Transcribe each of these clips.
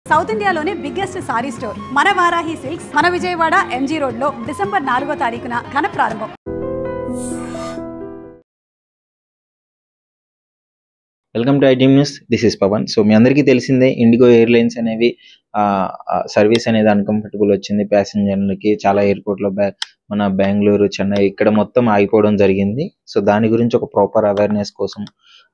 South ఇండియాలోనే biggest sorry store మన Varahi silks మన విజయవాడ ఎంజీ రోడ్ లో డిసెంబర్ 4వ తారీఖున ఘన ప్రారంభం. Welcome to ITM news. This is Pavan. So మీ అందరికీ తెలిసిందే, ఇండిగో ఎయిర్లైన్స్ అనేవి సర్వీస్ అనేది అన్కంఫర్టబుల్ వచ్చింది ప్యాసింజర్లకి. చాలా ఎయిర్పోర్ట్లో మన బెంగళూరు, చెన్నై ఇక్కడ మొత్తం ఆగిపోవడం జరిగింది. సో దాని గురించి ఒక ప్రాపర్ అవేర్నెస్ కోసం,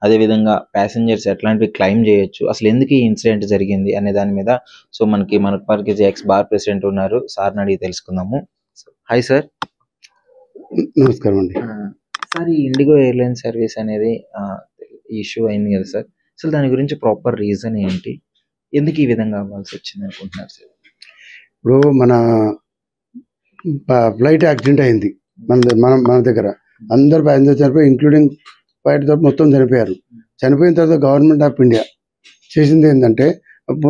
అదేవిధంగా ప్యాసింజర్స్ ఎట్లాంటివి క్లెయిమ్ చేయొచ్చు, అసలు ఎందుకు ఈ ఇన్సిడెంట్ జరిగింది అనే దాని మీద సో మనకి మనపార్కి ఎక్స్ బార్ ప్రెసిడెంట్ ఉన్నారు, సార్ని అడిగి తెలుసుకుందాము. Hi sir. నమస్కారం అండి. సార్, ఈ ఇండిగో ఎయిర్లైన్ సర్వీస్ అనేది ఇష్యూ అయింది కదా సార్, అసలు దాని గురించి ప్రాపర్ రీజన్ ఏంటి, ఎందుకు ఈ విధంగా అవ్వాల్సి వచ్చింది అనుకుంటున్నారు సార్? ఇప్పుడు మన ఫ్లైట్ యాక్సిడెంట్ అయింది మన దగ్గర. అందరు ప్యాసింజర్ చనిపోయి, ఇంక్లూడింగ్ ఫ్లైట్ తరపు మొత్తం చనిపోయారు. చనిపోయిన తర్వాత గవర్నమెంట్ ఆఫ్ ఇండియా చేసింది ఏంటంటే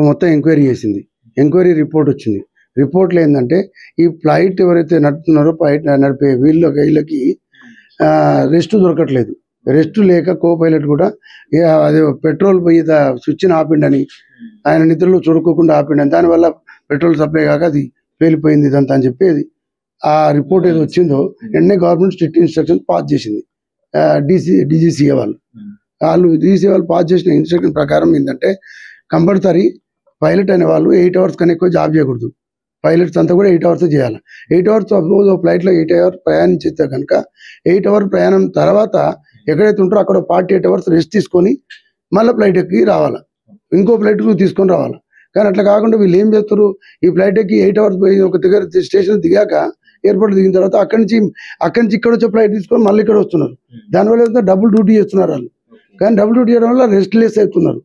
మొత్తం ఎంక్వైరీ చేసింది. ఎంక్వైరీ రిపోర్ట్ వచ్చింది. రిపోర్ట్లో ఏంటంటే ఈ ఫ్లైట్ ఎవరైతే నడుపుతున్నారో, ఫ్లైట్ నడిపే వీళ్ళకి రెస్ట్ దొరకట్లేదు. రెస్ట్ లేక కో పైలట్ కూడా అదే పెట్రోల్ పోయి స్విచ్ని ఆపిండని, ఆయన నిద్రలో చూడుకోకుండా ఆపిండని, దానివల్ల పెట్రోల్ సప్లై కాక అది పేలిపోయింది ఇదంతా అని చెప్పేది. ఆ రిపోర్ట్ ఏదో వచ్చిందో వెంటనే గవర్నమెంట్ స్ట్రిక్ట్ ఇన్స్ట్రక్షన్ పాస్ చేసింది. డీజీసీఏ వాళ్ళు డీజీసీఏ వాళ్ళు పాస్ చేసిన ఇన్స్ట్రక్షన్ ప్రకారం ఏంటంటే కంపల్సరీ పైలట్ అనే వాళ్ళు 8 hours కన్నా ఎక్కువ జాబ్ చేయకూడదు. పైలట్స్ అంతా కూడా 8 hours చేయాలి. 8 hours సపోజ్ ఫ్లైట్లో 8 hours ప్రయాణించేస్తే కనుక 8 hour ప్రయాణం తర్వాత ఎక్కడైతే ఉంటారో అక్కడ 48 hours రెస్ట్ తీసుకొని మళ్ళీ ఫ్లైట్ ఎక్కి రావాలి, ఇంకో ఫ్లైట్ తీసుకొని రావాలి. కానీ అట్లా కాకుండా వీళ్ళు ఏం చేస్తారు, ఈ ఫ్లైట్ ఎక్కి 8 hours పోయి ఒక దగ్గర స్టేషన్ దిగాక, ఎయిర్పోర్ట్ దిగిన తర్వాత అక్కడి నుంచి ఇక్కడ వచ్చే ఫ్లైట్ తీసుకొని మళ్ళీ ఇక్కడ వస్తున్నారు. దానివల్ల డబుల్ డ్యూటీ చేస్తున్నారు వాళ్ళు. కానీ డబుల్ డ్యూటీ చేయడం వల్ల రెస్ట్ లెస్ అవుతున్నారు.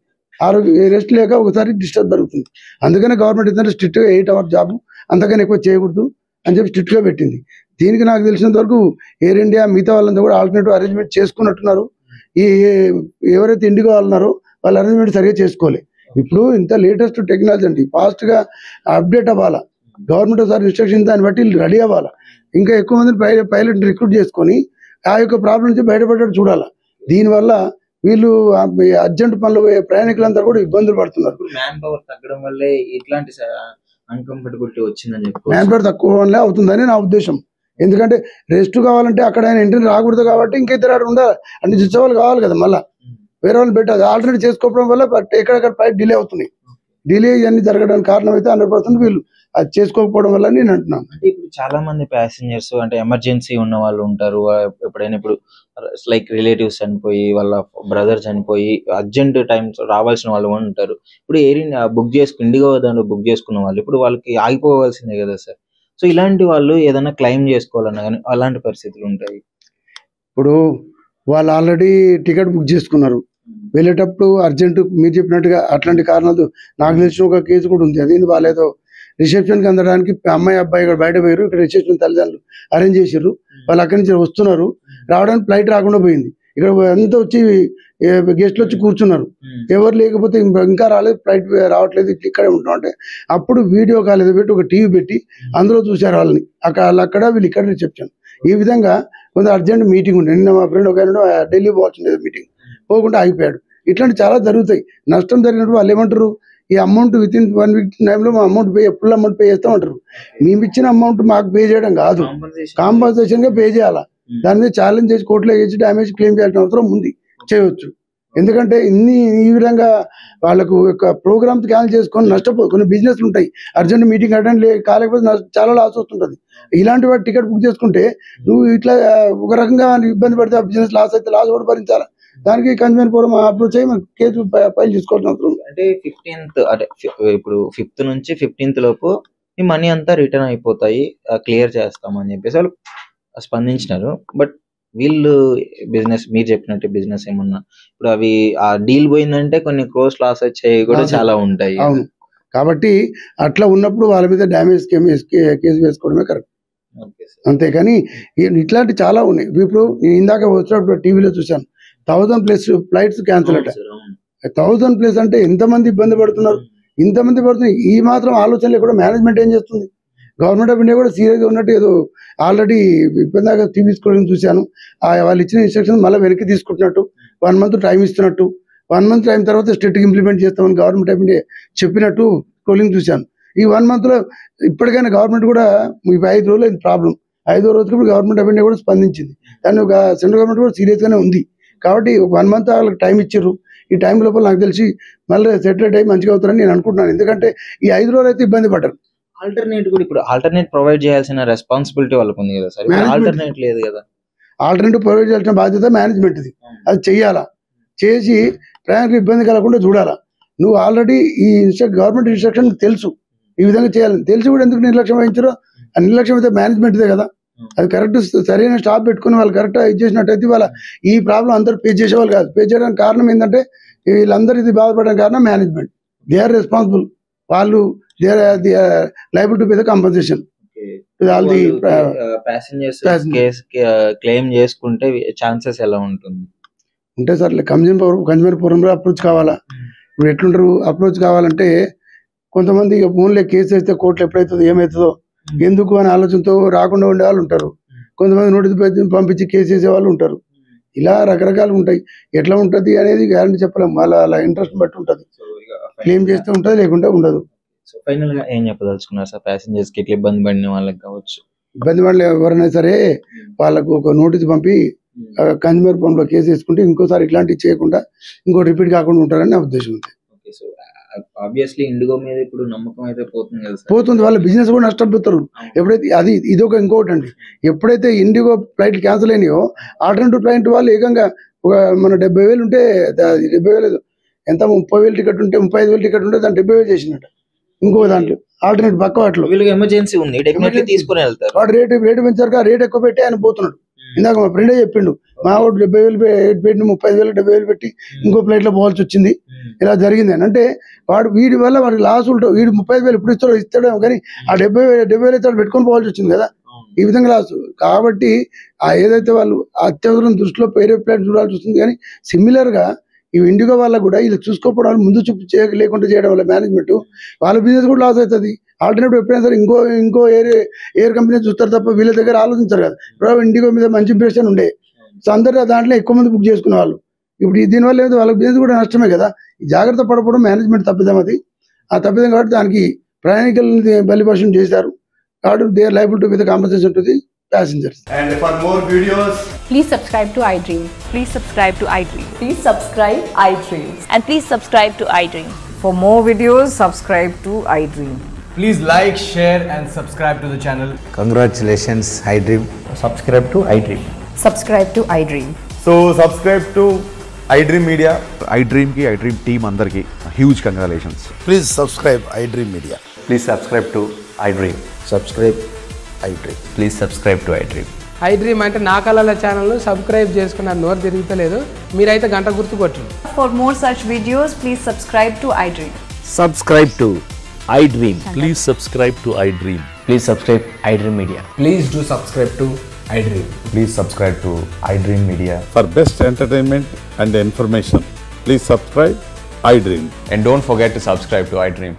రెస్ట్ లేక ఒకసారి డిస్టర్బ్ జరుగుతుంది. అందుకనే గవర్నమెంట్ ఏంటంటే స్ట్రిక్ట్గా 8 hour జాబ్ అంతకన్నా ఎక్కువ చేయకూడదు అని చెప్పి స్ట్రిక్ట్గా పెట్టింది. దీనికి నాకు తెలిసినంత వరకు ఎయిర్ ఇండియా మిగతా వాళ్ళంతా కూడా ఆల్టర్నేటివ్ అరేంజ్మెంట్ చేసుకున్నట్టున్నారు. ఈ ఎవరైతే ఇండిగో వాళ్ళున్నారో వాళ్ళ అరేంజ్మెంట్ సరిగ్గా చేసుకోవాలి. ఇప్పుడు ఇంత లేటెస్ట్ టెక్నాలజీ అండి, ఫాస్ట్గా అప్డేట్ అవ్వాలా. గవర్నమెంట్ ఒకసారి ఇన్స్ట్రక్షన్ దాన్ని బట్టి రెడీ అవ్వాలా. ఇంకా ఎక్కువ మందిని పైలట్ రిక్రూట్ చేసుకొని ఆ యొక్క ప్రాబ్లం నుంచి బయటపడేట్టు చూడాలా. దీనివల్ల వీళ్ళు అర్జెంట్ పనులు ప్రయాణికులంతా కూడా ఇబ్బందులు పడుతున్నారు. మ్యాన్ పవర్ తగ్గడం వల్లే ఇట్లాంటి అన్కంఫర్టబిలిటీ వచ్చిందని చెప్పి, మ్యాన్ పవర్ తక్కువ వల్లే అవుతుందని నా ఉద్దేశం. ఎందుకంటే రెస్ట్ కావాలంటే అక్కడ ఆయన ఎంట్రీ రాకూడదు కాబట్టి ఇంకా ఇద్దరు ఉండాలి, అంటే చూసేవాళ్ళు కావాలి కదా. మళ్ళీ వేరే వాళ్ళు పెట్టాలి. ఆల్టర్నేట్ చేసుకోవడం వల్ల ఎక్కడెక్కడ ఫ్లైట్ డిలే అవుతున్నాయి. డిలే ఇవన్నీ జరగడానికి కారణం అయితే 100% వీళ్ళు అది చేసుకోకపోవడం వల్ల నేను అంటున్నాను. అంటే ఇప్పుడు చాలా మంది ప్యాసింజర్స్ అంటే ఎమర్జెన్సీ ఉన్న వాళ్ళు ఉంటారు. ఎప్పుడైనా ఇప్పుడు లైక్ రిలేటివ్స్ చనిపోయి, వాళ్ళ బ్రదర్ చనిపోయి అర్జెంట్ టైమ్స్ రావాల్సిన వాళ్ళు ఉంటారు. ఇప్పుడు ఇండిగో దాంట్లో బుక్ చేసుకున్న వాళ్ళు ఇప్పుడు వాళ్ళకి ఆగిపోవాల్సిందే కదా సార్. సో ఇలాంటి వాళ్ళు ఏదైనా క్లెయిమ్ చేసుకోవాలన్నా కానీ అలాంటి పరిస్థితులు ఉంటాయి. ఇప్పుడు వాళ్ళు ఆల్రెడీ టికెట్ బుక్ చేసుకున్నారు, వెళ్ళేటప్పుడు అర్జెంటు మీరు చెప్పినట్టుగా అట్లాంటి కారణాలు నాకు తెలిసిన ఒక కేసు కూడా ఉంది. అది వాళ్ళేదో రిసెప్షన్కి అందడానికి అమ్మాయి అబ్బాయి ఇక్కడ బయట పోయారు, ఇక్కడ రిసెప్షన్ తల్లిదండ్రులు అరేంజ్ చేసారు. వాళ్ళు అక్కడి నుంచి వస్తున్నారు, రావడానికి ఫ్లైట్ రాకుండా పోయింది. ఇక్కడ అంతా వచ్చి గెస్ట్లు వచ్చి కూర్చున్నారు, ఎవరు లేకపోతే ఇంకా రాలేదు, ఫ్లైట్ రావట్లేదు, ఇక్కడే ఉంటున్నాం అంటే అప్పుడు వీడియో కాల్ ఏదో పెట్టి ఒక టీవీ పెట్టి అందులో చూశారు వాళ్ళని. అక్కడ వీళ్ళు ఇక్కడ రిసెప్షన్. ఈ విధంగా కొంత అర్జెంట్ మీటింగ్ ఉండే. నిన్న మా ఫ్రెండ్ ఒక ఢిల్లీ పోవాల్సింది మీటింగ్, పోకుండా ఆగిపోయాడు. ఇట్లాంటి చాలా జరుగుతాయి. నష్టం జరిగినప్పుడు వాళ్ళు ఏమంటారు, ఈ అమౌంట్ వితిన్ 1 week టైంలో మా అమౌంట్ ఫుల్ అమౌంట్ పే చేస్తామంటారు. మేము ఇచ్చిన అమౌంట్ మాకు పే చేయడం కాదు, కాంపన్సేషన్గా పే చేయాలా. దాని మీద ఛాలెంజ్ చేసి కోర్టులో వేసి డ్యామేజ్ క్లెయిమ్ చేయాల్సిన అవసరం ఉంది, చేయవచ్చు. ఎందుకంటే ఈ విధంగా వాళ్ళకు ఒక ప్రోగ్రామ్స్ క్యాన్సిల్ చేసుకొని నష్టపోదు. కొన్ని బిజినెస్లు ఉంటాయి, అర్జెంట్ మీటింగ్ అటెండ్ కాలేకపోతే చాలా లాస్ వస్తుంటుంది. ఇలాంటి వాటి టికెట్ బుక్ చేసుకుంటే నువ్వు ఇట్లా ఒక రకంగా ఇబ్బంది పడితే ఆ బిజినెస్ లాస్ అయితే లాస్ కూడా భరించాలి. దానికి కన్వీనర్ ఫోరం అప్రోచ్ అయ్యి మనకు కేసు ఫైల్ చేసుకోవాల్సిన అవసరం. అంటే 15th అంటే ఇప్పుడు 5th నుంచి 15th లోపు ఈ మనీ అంతా రిటర్న్ అయిపోతాయి, క్లియర్ చేస్తామని చెప్పేసి వాళ్ళు స్పందించినారు. బట్ వీళ్ళు బిజినెస్, మీరు చెప్పినట్టు బిజినెస్ ఏమన్నా ఇప్పుడు అవి ఆ డీల్ పోయిందంటే కొన్ని క్రోర్స్ లాస్ వచ్చేవి కూడా చాలా ఉంటాయి. అవును, కాబట్టి అట్లా ఉన్నప్పుడు వాళ్ళ మీద డ్యామేజ్ కేసు వేసుకోవడమే కరెక్ట్. అంతేకాని ఇట్లాంటి చాలా ఉన్నాయి. ఇప్పుడు నేను ఇందాక వచ్చినప్పుడు టీవీలో చూశాను, 1000+ ఫ్లైట్స్ క్యాన్సిల్ అట. 1000+ అంటే ఎంతమంది ఇబ్బంది పడుతున్నారు, ఇంతమంది పడుతున్నాయి. ఈ మాత్రం ఆలోచన లేకుండా మేనేజ్మెంట్ ఏం చేస్తుంది? గవర్నమెంట్ ఆఫ్ ఇండియా కూడా సీరియస్గా ఉన్నట్టు ఏదో ఆల్రెడీ ఇబ్బందిగా తీసుకోవడం చూశాను. వాళ్ళు ఇచ్చిన ఇన్స్ట్రక్షన్ మళ్ళీ వెనక్కి తీసుకుంటున్నట్టు, 1 month టైం ఇస్తున్నట్టు, 1 month అయిన తర్వాత స్ట్రిక్ట్గా ఇంప్లిమెంట్ చేస్తామని గవర్నమెంట్ ఆఫ్ ఇండియా చెప్పినట్టు స్క్రోలింగ్ చూశాను. ఈ 1 monthలో ఇప్పటికైనా గవర్నమెంట్ కూడా 5 రోజులు అయింది ప్రాబ్లం. 5వ రోజుకి గవర్నమెంట్ ఆఫ్ ఇండియా కూడా స్పందించింది. దాన్ని ఒక సెంట్రల్ గవర్నమెంట్ కూడా సీరియస్గానే ఉంది. కాబట్టి ఒక 1 month వాళ్ళకి టైం ఇచ్చారు. ఈ టైం లోపల నాకు తెలిసి మళ్ళీ సెటిల్ అయ్యి మంచిగా అవుతారని నేను అనుకుంటున్నాను. ఎందుకంటే ఈ 5 రోజులు అయితే ఇబ్బంది పడ్డారు. ఆల్టర్నేట్ కూడా ఇప్పుడు ఆల్టర్నేట్ ప్రొవైడ్ చేయాల్సిన రెస్పాన్సిబిలిటీ వాళ్ళకు ఉంది కదా సార్. ఆల్టర్నేట్ లేదు కదా. ఆల్టర్నేటివ్ ప్రొవైడ్ చేయాల్సిన బాధ్యత మేనేజ్మెంట్ది. అది చెయ్యాలా, చేసి ప్రయాణికులు ఇబ్బంది కలగకుండా చూడాలా. నువ్వు ఆల్రెడీ ఈ గవర్నమెంట్ ఇన్స్ట్రక్షన్ తెలుసు ఈ విధంగా చేయాలని తెలిసి కూడా ఎందుకు నిర్లక్ష్యం వహించారో, ఆ నిర్లక్ష్యం అయితే మేనేజ్మెంట్దే కదా. అది కరెక్ట్ సరైన స్టాప్ పెట్టుకుని వాళ్ళు కరెక్ట్గా ఇది చేసినట్టయితే వాళ్ళ ఈ ప్రాబ్లం అందరూ ఫేస్ చేసేవాళ్ళు కాదు. ఫేస్ చేయడానికి కారణం ఏంటంటే వీళ్ళందరూ ఇది బాధపడడానికి కారణం మేనేజ్మెంట్. They are responsible. వాళ్ళు they are liable to pay the compensation. Passengers claim చేసుకుంటే ఛాన్సెస్ ఎలా ఉంటుంది? ఉంటే సార్ కన్జ్యూమర్ ఫోరంలో అప్రోచ్ కావాలా. ఇప్పుడు ఎట్లుంటారు అప్రోచ్ కావాలంటే కొంతమంది ఇక ఫోన్లో కేసు వేస్తే కోర్టులో ఎప్పుడైతుందో ఏమవుతుందో ఎందుకు అనే ఆలోచనతో రాకుండా ఉండే వాళ్ళు ఉంటారు. కొంతమంది నోటీస్ పంపించి కేసు వేసే వాళ్ళు ఉంటారు. ఇలా రకరకాలు ఉంటాయి. ఎట్లా ఉంటుంది అనేది గ్యారంటీ చెప్పలేము. వాళ్ళ ఇంట్రెస్ట్ బట్టి ఉంటుంది. క్లెయిమ్ చేస్తే ఉంటుంది, లేకుంటే ఉండదు. సో ఫైనల్ గా ఏం చెప్పదలుచుకున్నారు సార్ ప్యాసింజర్స్ కి ఇట్లా ఇబ్బంది పడిన వాళ్ళకి కావచ్చు? ఇబ్బంది పడలే ఎవరైనా సరే వాళ్ళకు ఒక నోటీస్ పంపి కన్జ్యూమర్ ఫోన్లో కేసు వేసుకుంటే ఇంకోసారి ఇట్లాంటివి చేయకుండా ఇంకో రిపీట్ కాకుండా ఉంటారని నా ఉద్దేశం ఉంది. సో ఆబ్వియస్లీ ఇండిగో మీద ఇప్పుడు నమ్మకం అయితే పోతుంది కదా సార్. పోతుంది. వాళ్ళ బిజినెస్ కూడా నష్టపోతారు. ఎప్పుడైతే ఇదొక ఇంకోటి అండి, ఎప్పుడైతే ఇండిగో ఫ్లైట్ క్యాన్సిల్ అయినాయో ఆల్టర్నేటివ్ ఫ్లైట్ వాళ్ళు ఏకంగా ఒక మన 70,000 ఉంటే 70,000 ఎంత 30,000 టికెట్ ఉంటే 35,000 టికెట్ ఉంటే దాన్ని 70,000 చేసినట్టు. ఇంకో దాంట్లో ఆల్టర్నేటివ్ పక్క వాటిలో వీళ్ళకి ఎమర్జెన్సీ ఉంది, డెఫినెట్లీ తీసుకుని వెళ్తారు. వాడు రేటు పెంచారు, రేట్ ఎక్కువ పెట్టి ఆయన పోతున్నాడు. ఇందాక మా ఫ్రెండే చెప్పిండు, మా వాడు 70,000 పెట్టి 30,000 70,000 పెట్టి ఇంకో ఫ్లైట్ లో పోవాల్సి వచ్చింది. ఇలా జరిగింది అని అంటే వీడి వల్ల వాడికి లాస్ ఉంటుంది. వీడు 30,000 ఎప్పుడు ఇస్తాడేమో కానీ ఆ 70,000 ఇస్తాడు పెట్టుకొని పోవాల్సి వచ్చింది కదా. ఈ విధంగా లాస్. కాబట్టి ఏదైతే వాళ్ళు అత్యవసరం దృష్టిలో వేరే ఫ్లైట్ చూడాల్సి వస్తుంది. కానీ సిమిలర్ గా ఈ ఇండిగో వాళ్ళకు కూడా ఇలా చూసుకోవడం ముందు చూపు లేకుండా చేయడం వల్ల మేనేజ్మెంట్ వాళ్ళ బిజినెస్ కూడా లాస్ అవుతుంది. ఆల్టర్నేటివ్ ఎప్పుడైనా సరే ఇంకో ఎయిర్ కంపెనీ చూస్తారు తప్ప వీళ్ళ దగ్గర ఆలోచించారు కదా. ఇప్పుడు ఇండిగో మీద మంచి ఇంప్రెషన్ ఉండే, సో అందరూ దాంట్లో ఎక్కువ మంది బుక్ చేసుకునే వాళ్ళు. ఇప్పుడు దీనివల్ల ఏదో వాళ్ళ బిజినెస్ కూడా నష్టమే కదా. జాగ్రత్త పడకపోవడం మేనేజ్మెంట్ తప్పిదం. అది ఆ తప్పిదం కాబట్టి దానికి ప్రయాణికులని బలిపశం చేశారు. కాబట్టి they are liable to with compensation to the passengers. And for more videos, please subscribe to iDream. Please subscribe to iDream. Please subscribe iDream. And please subscribe to iDream. For more videos, subscribe to iDream. please like, share and subscribe to the channel. Congratulations, iDream. Subscribe to iDream. Subscribe to iDream. So subscribe to iDream Media. iDream ki iDream team andarki huge congratulations. Please subscribe iDream Media. Please subscribe to iDream. Subscribe iDream. Please subscribe to iDream. iDream అంటే నా కళల channel subscribe చేసుకున్న నోరు తిరుగుతలేదు. మీరైతే గంట గుర్తు కొట్టండి. For more such videos, please subscribe to iDream. Subscribe to iDream. Please subscribe to iDream. Please subscribe iDream Media. Please do subscribe to iDream. Please subscribe to iDream Media. For best entertainment and information, please subscribe iDream. And don't forget to subscribe to iDream.